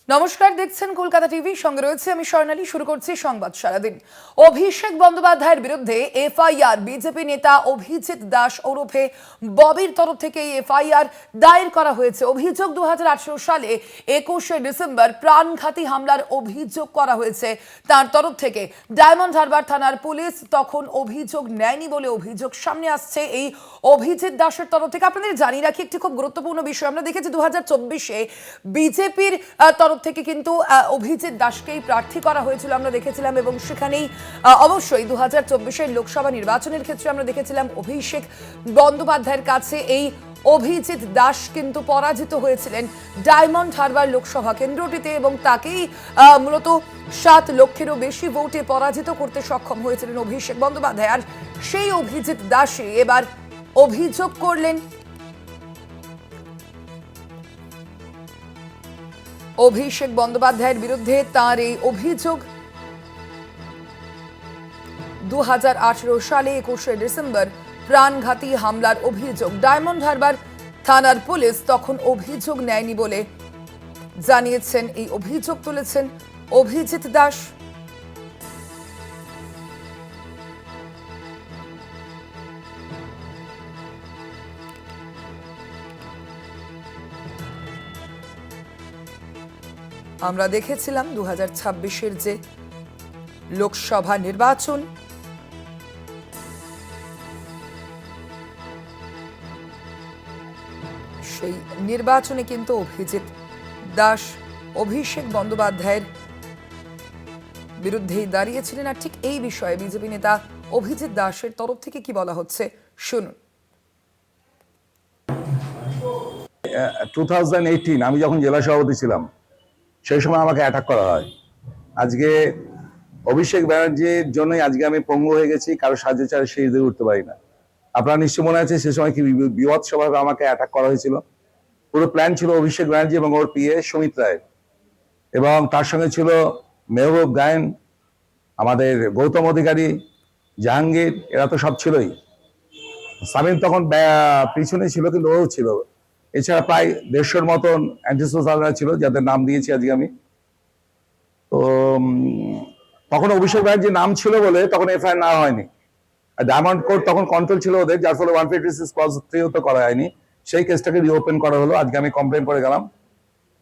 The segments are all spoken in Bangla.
নমস্কার, দেখছেন কলকাতা টিভি, সঙ্গে রয়েছে আমি স্বর্ণালী। শুরু করছি সংবাদ সারাদিন। অভিষেক বন্দ্যোপাধ্যায়ের বিরুদ্ধে এফআইআর। বিজেপি নেতা অভিজিৎ দাস ওরফে ববির তরফ থেকে এফআইআর দায়ের করা হয়েছে। অভিযোগ 2018 সালে 21শে ডিসেম্বর প্রাণঘাতী হামলার অভিযোগ করা হয়েছে তার তরফ থেকে। ডায়মন্ড হারবার থানার পুলিশ তখন অভিযোগ নেয়নি বলে অভিযোগ সামনে আসছে এই অভিজিৎ দাসের তরফ থেকে। আপনাদের জানিয়ে রাখি একটি খুব গুরুত্বপূর্ণ বিষয়। আমরা দেখেছি 2024-এ বিজেপির তরফ থেকে কিন্তু অভিজিৎ দাসকেই প্রার্থী করা হয়েছিল, আমরা দেখেছিলাম। এবং সেখানেই অবশ্যই 2024-এর লোকসভা নির্বাচনের ক্ষেত্রে আমরা দেখেছিলাম অভিষেক বন্দ্যোপাধ্যায়ের কাছে এই অভিজিৎ দাস কিন্তু পরাজিত হয়েছিলেন ডায়মন্ড হারবার লোকসভা কেন্দ্রটিতে, এবং তাকেই মূলত 7 লক্ষেরও বেশি ভোটে পরাজিত করতে সক্ষম হয়েছিলেন অভিষেক বন্দ্যোপাধ্যায়। আর সেই অভিজিৎ দাসই এবার অভিযোগ করলেন অভিষেক বন্দ্যোপাধ্যায়ের বিরুদ্ধে। তার এই অভিযোগ 2018 সালে 21শে ডিসেম্বর প্রাণঘাতী হামলার অভিযোগ। ডায়মন্ড হারবার থানার পুলিশ তখন অভিযোগ নেয়নি বলে জানিয়েছেন। এই অভিযোগ তুলেছেন অভিজিৎ দাস। আমরা দেখেছিলাম 2026-এর যে লোকসভা নির্বাচন, সেই নির্বাচনে কিন্তু অভিজিৎ দাস অভিষেক বন্দ্যোপাধ্যায়ের বিরুদ্ধেই দাঁড়িয়েছিলেন। আর ঠিক এই বিষয়ে বিজেপি নেতা অভিজিৎ দাসের তরফ থেকে কি বলা হচ্ছে শুনুন। 2018 আমি যখন জেলা সভাপতি ছিলাম সেই সময় আমাকে অ্যাটাক করা হয়। আজকে অভিষেক ব্যানার্জির জন্যই আজকে আমি পঙ্গু হয়ে গেছি, কারো সাহায্য ছাড়া সেই দিকে উঠতে পারি না। আপনার নিশ্চয় মনে আছে সে সময় কি বিভৎসভাবে আমাকে অ্যাটাক করা হয়েছিল। পুরো প্ল্যান ছিল অভিষেক ব্যানার্জি এবং ওর পিএ সুমিত রায়, এবং তার সঙ্গে ছিল মেহবুব গায়েন, আমাদের গৌতম অধিকারী, জাহাঙ্গীর, এরা তো সব ছিলই। সামিন তখন পিছনে ছিল, কিন্তু ও ছিল। এছাড়া প্রায় 150-র মতন অ্যান্টিসোশালরা ছিল, যাদের নাম দিয়েছি আজকে আমি। তো তখন অভিষেক ব্যানার্জির নাম ছিল বলে তখন এফআইআর নেওয়া হয়নি। ডায়মন্ড কোর্ট তখন কন্ট্রোল ছিল ওদের, যার ফলে 156 ক্লজ 3 তো করা হয়নি। সেই কেসটাকে রিওপেন করা হলো। আজকে আমি কমপ্লেন করে গেলাম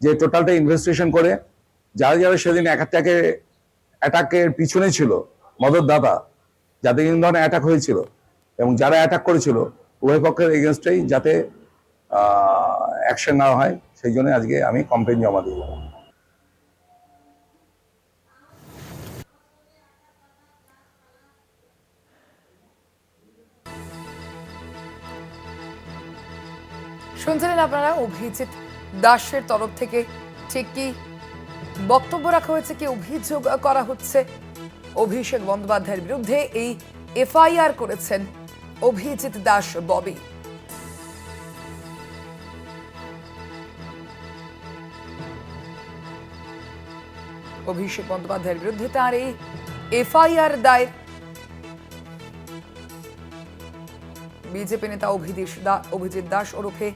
যে টোটালটা ইনভেস্টিগেশন করে যারা যারা সেদিন অ্যাটাকের পিছনে ছিল, মদতদাতা, যাদের এই ধরনের অ্যাটাক হয়েছিল এবং যারা অ্যাটাক করেছিল, উভয় পক্ষের এগেনস্টেই যাতে অ্যাকশন নেওয়া হয়, সেই জন্য আজকে আমি কমপ্লেন জমা দিই। শুনছিলেন আপনারা অভিজিৎ দাসের তরফ থেকে ঠিক কি বক্তব্য রাখা হয়েছে, কি অভিযোগ করা হচ্ছে অভিষেক বন্দ্যোপাধ্যায়ের বিরুদ্ধে। এই এফআইআর করেছেন অভিজিৎ দাস ববি। অভিষেক বন্দ্যোপাধ্যায়ের বিরুদ্ধে তার এই এফআইআর দায়ের। বিজেপি নেতা অভিজিৎ দাস ওরফে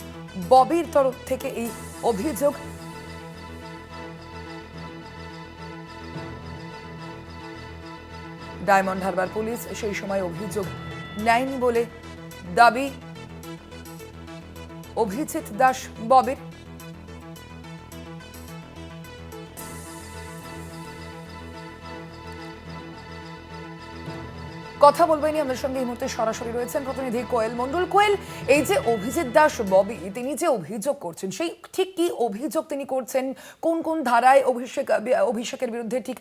ববির তরফ থেকে এই অভিযোগ। ডায়মন্ড হারবার পুলিশ সেই সময় অভিযোগ নেয়নি বলে দাবি অভিজিৎ দাস ববির। কথা বলবেনি আমাদের সঙ্গে এই মুহূর্তে সরাসরি রয়েছেন প্রতিনিধি কোয়েল মন্ডল। কোয়েল, এই যে অভিজিৎ দাস ববি তিনি যে অভিযোগ করছেন, সেই ঠিক কি অভিযোগ তিনি করছেন, কোন কোন ধারায় অভিষেকের বিরুদ্ধে ঠিক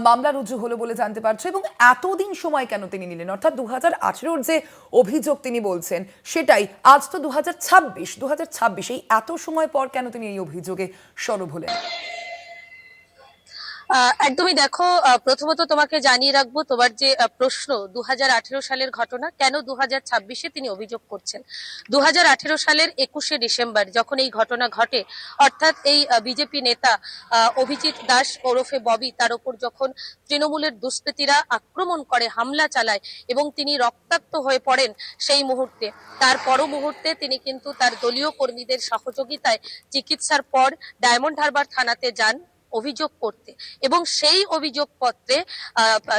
মামলা রুজু হলো বলে জানতে পারছো, এবং এতদিন সময় কেন তিনি নিলেন? অর্থাৎ 2018-র যে অভিযোগ তিনি বলছেন সেটাই, আজ তো 2026, এই এত সময় পর কেন তিনি এই অভিযোগে সরব হলেন? একদমই দেখো, প্রথমত তোমাকে জানিয়ে রাখবো, তোমার যে প্রশ্ন 2018 সালের ঘটনা কেন 2026-এ তিনি অভিযোগ করছেন। 2018 সালের 21শে ডিসেম্বর যখন এই ঘটনা ঘটে, অর্থাৎ এই বিজেপি নেতা অভিজিৎ দাস ওরফে ববি, তার উপর যখন তৃণমূলের দুষ্কৃতীরা আক্রমণ করে, হামলা চালায় এবং তিনি রক্তাক্ত হয়ে পড়েন, সেই মুহূর্তে তার পর মুহূর্তে তিনি কিন্তু তার দলীয় কর্মীদের সহযোগিতায় চিকিৎসার পর ডায়মন্ড হারবার থানাতে যান অভিযোগ করতে, এবং সেই অভিযোগ পত্রে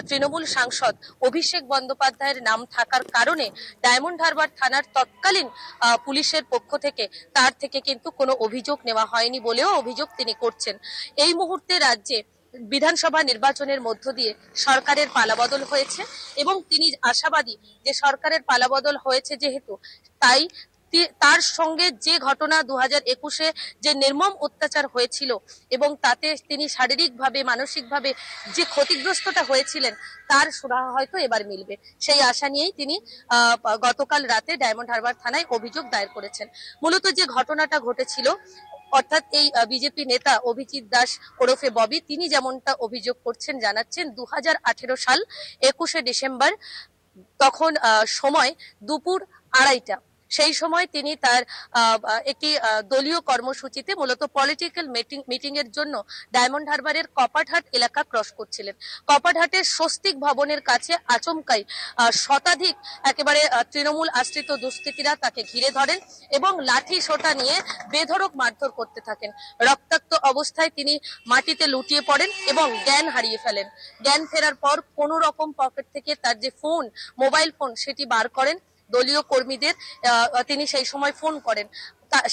তৃণমূল সাংসদ অভিষেক বন্দ্যোপাধ্যায়ের নাম থাকার কারণে ডায়মন্ড হারবার থানার তৎকালীন পুলিশের পক্ষ থেকে তার থেকে কিন্তু কোনো অভিযোগ নেওয়া হয়নি বলেও অভিযোগ তিনি করছেন। এই মুহূর্তে রাজ্যে বিধানসভা নির্বাচনের মধ্য দিয়ে সরকারের পালাবদল হয়েছে, এবং তিনি আশাবাদী যে সরকারের পালাবদল হয়েছে যেহেতু, তাই তার সঙ্গে যে ঘটনা 2021-এ যে নির্মম অত্যাচার হয়েছিল এবং তাতে তিনি শারীরিকভাবে মানসিকভাবে যে ক্ষতিগ্রস্তটা হয়েছিলেন তার সুরাহা হয়তো এবার মিলবে, সেই আশা নিয়েই তিনি গতকাল রাতে ডায়মন্ড হারবার থানায় অভিযোগ দায়ের করেছেন। মূলত যে ঘটনাটা ঘটেছিল, অর্থাৎ এই বিজেপি নেতা অভিজিৎ দাস ওরফে ববি, তিনি যেমনটা অভিযোগ করছেন, জানাচ্ছেন 2018 সাল 21শে ডিসেম্বর, তখন সময় দুপুর 2:30টা। সেই সময় তিনি তার একটি দলীয় কর্মসূচিতে, মূলত পলিটিক্যাল মিটিং এর জন্য ডায়মন্ড হারবারের কপাটহাট এলাকা ক্রস করছিলেন। কপাটহাটের স্বস্তিক ভবনের কাছে আচমকাই শতাধিক একেবারে তৃণমূল আশ্রিত দুষ্কৃতীরা তাকে ঘিরে ধরেন এবং লাঠি সোঁটা নিয়ে বেধড়ক মারধর করতে থাকেন। রক্তাক্ত অবস্থায় তিনি মাটিতে লুটিয়ে পড়েন এবং জ্ঞান হারিয়ে ফেলেন। জ্ঞান ফেরার পর কোনো রকম পকেট থেকে তার যে ফোন, মোবাইল ফোন, সেটি বার করেন। দলীয় কর্মীদের তিনি সেই সময় ফোন করেন।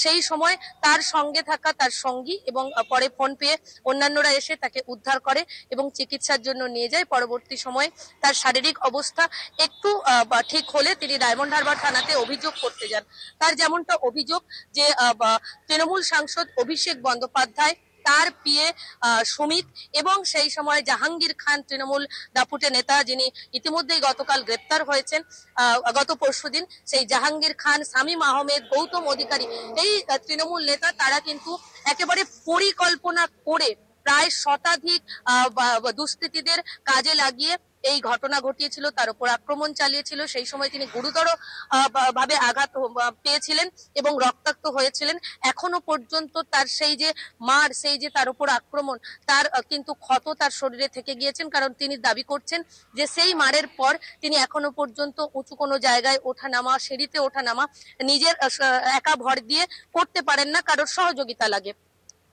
সেই সময় তার সঙ্গে থাকা তার সঙ্গী এবং পরে ফোন পেয়ে অন্যান্যরা এসে তাকে উদ্ধার করে এবং চিকিৎসার জন্য নিয়ে যায়। পরবর্তী সময়ে তার শারীরিক অবস্থা একটু ঠিক হলে তিনি ডায়মন্ড হারবার থানাতে অভিযোগ করতে যান। তার যেমনটা অভিযোগ যে তৃণমূল সাংসদ অভিষেক বন্দ্যোপাধ্যায়, তার পিএ সুমিত এবং সেই সময় জাহাঙ্গীর খান, তৃণমূল দাপুটে নেতা, যিনি ইতিমধ্যেই গতকাল গ্রেপ্তার হয়েছেন গত পরশুদিন, সেই জাহাঙ্গীর খান, শামীম আহমেদ, গৌতম অধিকারী, এই তৃণমূল নেতা, তারা কিন্তু একেবারে পরিকল্পনা করে প্রায় শতাধিক দুষ্কৃতীদের কাজে লাগিয়ে এই ঘটনা ঘটিয়েছিল, তার উপর আক্রমণ চালিয়েছিল। সেই সময় তিনি গুরুতর ভাবে আঘাত পেয়েছিলেন এবং রক্তাক্ত হয়েছিলেন। এখনো পর্যন্ত তার সেই যে মার, সেই যে তার উপর আক্রমণ, তার কিন্তু ক্ষত তার শরীরে থেকে গিয়েছেন, কারণ তিনি দাবি করছেন যে সেই মারের পর তিনি এখনো পর্যন্ত উঁচু কোনো জায়গায় ওঠানামা, সিঁড়িতে ওঠানামা নিজের একা ভর দিয়ে করতে পারেন না, কারোর সহযোগিতা লাগে।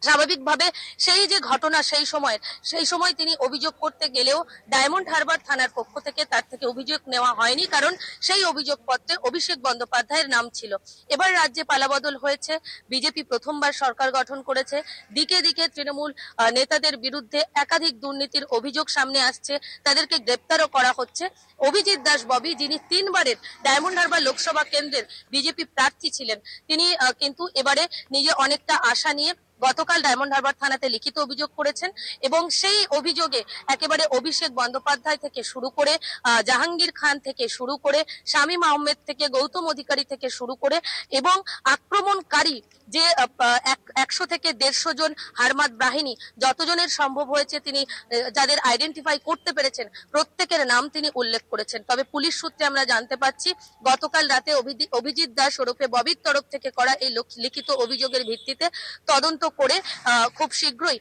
স্বাভাবিকভাবে সেই যে ঘটনা, সেই সময় তিনি অভিযোগ করতে গেলেও ডায়মন্ড হারবার থানার পক্ষ থেকে তার থেকে অভিযোগ নেওয়া হয়নি, কারণ সেই অভিযোগপত্রে অভিষেক বন্দ্যোপাধ্যায়ের নাম ছিল। এবার রাজ্যে পালাবদল হয়েছে, বিজেপি প্রথমবার সরকার গঠন করেছে, দিকে দিকে তৃণমূল নেতাদের বিরুদ্ধে একাধিক দুর্নীতির অভিযোগ সামনে আসছে, তাদেরকে গ্রেপ্তারও করা হচ্ছে। অভিজিৎ দাস ববি, যিনি 3বারের ডায়মন্ড হারবার লোকসভা কেন্দ্রের বিজেপি প্রার্থী ছিলেন, তিনি কিন্তু এবারে নিজে অনেকটা আশা নিয়ে গতকাল ডায়মন্ড হারবার থানাতে লিখিত অভিযোগ করেছেন এবং সেই অভিযোগে একেবারে অভিষেক বন্দ্যোপাধ্যায় থেকে শুরু করে, জাহাঙ্গীর খান থেকে শুরু করে, শামীম আহমেদ থেকে, গৌতম অধিকারী থেকে শুরু করে এবং আক্রমণকারী যে 100 থেকে 150 জন হারমাদ বাহিনী, যতজনের সম্ভব হয়েছে তিনি যাদের আইডেন্টিফাই করতে পেরেছেন, প্রত্যেকের নাম তিনি উল্লেখ করেছেন। তবে পুলিশ সূত্রে আমরা জানতে পাচ্ছি, গতকাল রাতে অভিজিৎ দাস ওরফে ববির তরফ থেকে করা এই লিখিত অভিযোগের ভিত্তিতে তদন্ত করে খুব শীঘ্রই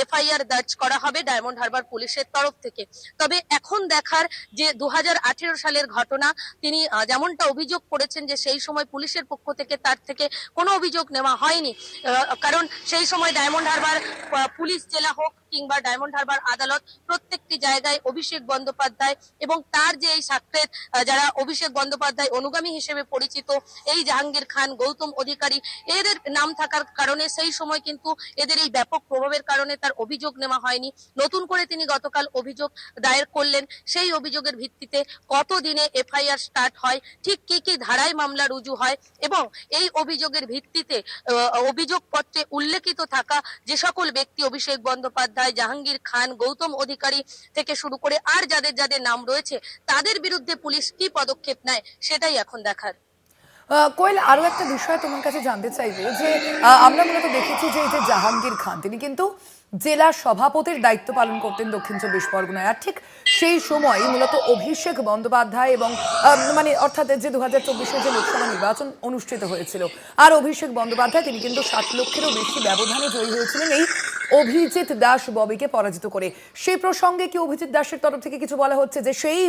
এফআইআর দর্জ করা হবে ডায়মন্ড হারবার পুলিশের তরফ থেকে। তবে এখন দেখার যে 2018 সালের ঘটনা, তিনি যেমনটা অভিযোগ করেছেন যে সেই সময় পুলিশের পক্ষ থেকে তার থেকে কোনো অভিযোগ নেওয়া হয়নি, কারণ সেই সময় ডায়মন্ড হারবার পুলিশ জেলা হোক কিংবা ডায়মন্ড হারবার আদালত, প্রত্যেকটি জায়গায় অভিষেক বন্দ্যোপাধ্যায় এবং তার যে এই সাকরেদ যারা অভিষেক বন্দ্যোপাধ্যায় অনুগামী হিসেবে পরিচিত, এই জাহাঙ্গীর খান, গৌতম অধিকারী, এদের নাম থাকার কারণে সেই সময় কিন্তু এদের এই ব্যাপক প্রভাবের কারণে তার অভিযোগ নেওয়া হয়নি। নতুন করে তিনি গতকাল অভিযোগ দায়ের করলেন। সেই অভিযোগের ভিত্তিতে কতদিনে এফআইআর স্টার্ট হয়, ঠিক কি কি ধারায় মামলা রুজু হয় এবং এই অভিযোগের ভিত্তিতে অভিযোগপত্রে উল্লেখিত থাকা যে সকল ব্যক্তি, অভিষেক বন্দ্যোপাধ্যায়, জাহাঙ্গীর খান, গৌতম অধিকারী থেকে শুরু করে আর যাদের যাদের নাম রয়েছে, তাদের বিরুদ্ধে পুলিশ কি পদক্ষেপ নেয়, সেটাই এখন দেখার। কোয়েল, আরো একটা বিষয় তোমার কাছে জানতে চাইবো যে আমরা মূলত দেখেছি যে এই যে জাহাঙ্গীর খান, তিনি কিন্তু জেলা সভাপতির দায়িত্ব পালন করতেন দক্ষিণ 24 পরগনায়। আর ঠিক সেই সময় মূলত অভিষেক বন্দ্যোপাধ্যায় এবং মানে অর্থাৎ যে 2024-এ যে লোকসভা নির্বাচন অনুষ্ঠিত হয়েছিল, আর অভিষেক বন্দ্যোপাধ্যায় তিনি কিন্তু 7 লক্ষেরও বেশি ব্যবধানে জয়ী হয়েছিলেন এই অভিজিৎ দাস ববিকে পরাজিত করে। সেই প্রসঙ্গে কি অভিজিৎ দাসের তরফ থেকে কিছু বলা হচ্ছে যে সেই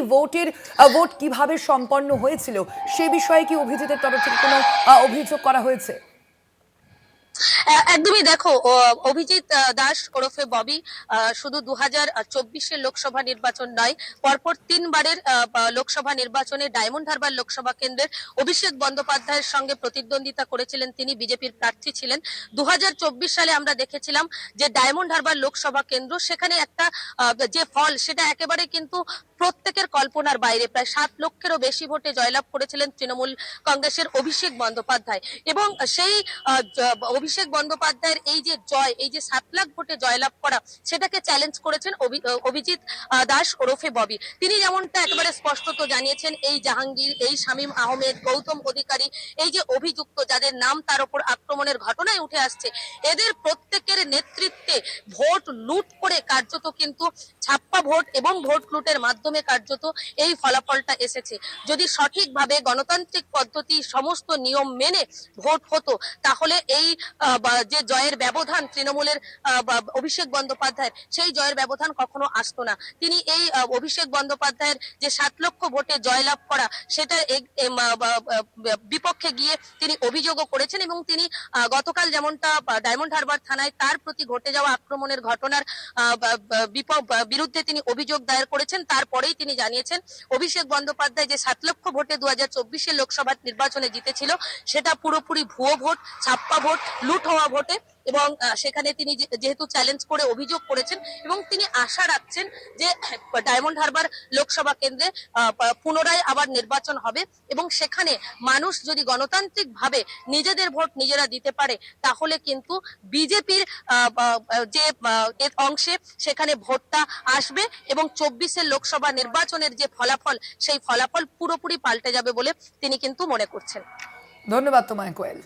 ভোট কিভাবে সম্পন্ন হয়েছিল, সে বিষয়ে কি অভিজিতের তরফ থেকে কোনো অভিযোগ করা হয়েছে? একদমই দেখো, অভিজিৎ দাস ওরফে ববি শুধু 2024 লোকসভা নির্বাচন নয়, পরপর তিনবারের লোকসভা নির্বাচনে ডায়মন্ড হারবার লোকসভা কেন্দ্রের অভিষেক বন্দ্যোপাধ্যায়ের সঙ্গে প্রতিদ্বন্দ্বিতা করেছিলেন। তিনি বিজেপির প্রার্থী ছিলেন। 2024 সালে আমরা দেখেছিলাম যে ডায়মন্ড হারবার লোকসভা কেন্দ্র, সেখানে একটা যে ফল সেটা একেবারে কিন্তু প্রত্যেকের কল্পনার বাইরে। প্রায় 7 লক্ষেরও বেশি ভোটে জয়লাভ করেছিলেন তৃণমূল কংগ্রেসের অভিষেক বন্দ্যোপাধ্যায়। এবং সেই অভিষেক বন্দ্যোপাধ্যায়ের এই যে জয়, এই যে 7 লাখ ভোটে জয়লাভ করা, সেটাকে চ্যালেঞ্জ করেছেন অভিজিৎ দাস ওরফে ববি। তিনি যেমনটা একেবারে স্পষ্টত জানিয়েছেন, এই জাহাঙ্গীর, এই শামীম আহমেদ, গৌতম অধিকারী, এই যে অভিযুক্ত যাদের নাম তার উপর আক্রমণের ঘটনায় উঠে আসছে, এদের প্রত্যেকের নেতৃত্বে ভোট লুট করে কার্যত কিন্তু ছাপ্পা ভোট এবং ভোট লুটের মাধ্যমে কার্যত এই ফলাফলটা এসেছে। যদি সঠিকভাবে গণতান্ত্রিক পদ্ধতি সমস্ত নিয়ম মেনে ভোট হতো, তাহলে এই যে জয়ের ব্যবধান তৃণমূলের অভিষেক বন্দ্যোপাধ্যায়ের, সেই জয়ের ব্যবধান কখনো আসতো না। তিনি এই অভিষেক বন্দ্যোপাধ্যায়ের যে 7 লক্ষ ভোটে জয়লাভ করা, সেটা বিপক্ষে গিয়ে তিনি অভিযোগও করেছেন। এবং তিনি গতকাল যেমনটা ডায়মন্ড হারবার থানায় তার প্রতি ঘটে যাওয়া আক্রমণের ঘটনার বিরুদ্ধে তিনি অভিযোগ দায়ের করেছেন, তারপরেই তিনি জানিয়েছেন অভিষেক বন্দ্যোপাধ্যায় যে 7 লক্ষ ভোটে 2024 লোকসভা নির্বাচনে জিতেছিল, সেটা পুরোপুরি ভুয়ো ভোট, ছাপ্পা ভোট, লুট হওয়া ভোটে। এবং সেখানে তিনি যেহেতু চ্যালেঞ্জ করে অভিযোগ করেছেন, এবং তিনি আশা রাখছেন যে ডায়মন্ড হারবার লোকসভা কেন্দ্রে পুনরায় আবার নির্বাচন হবে, এবং সেখানে মানুষ যদি গণতান্ত্রিক ভাবে নিজেদের ভোট নিজেরা দিতে পারে, তাহলে কিন্তু বিজেপির যে অংশে সেখানে ভোটটা আসবে, এবং 24 লোকসভা নির্বাচনের যে ফলাফল, সেই ফলাফল পুরোপুরি পাল্টে যাবে বলে তিনি কিন্তু মনে করছেন। ধন্যবাদ তোমায় কোয়েল।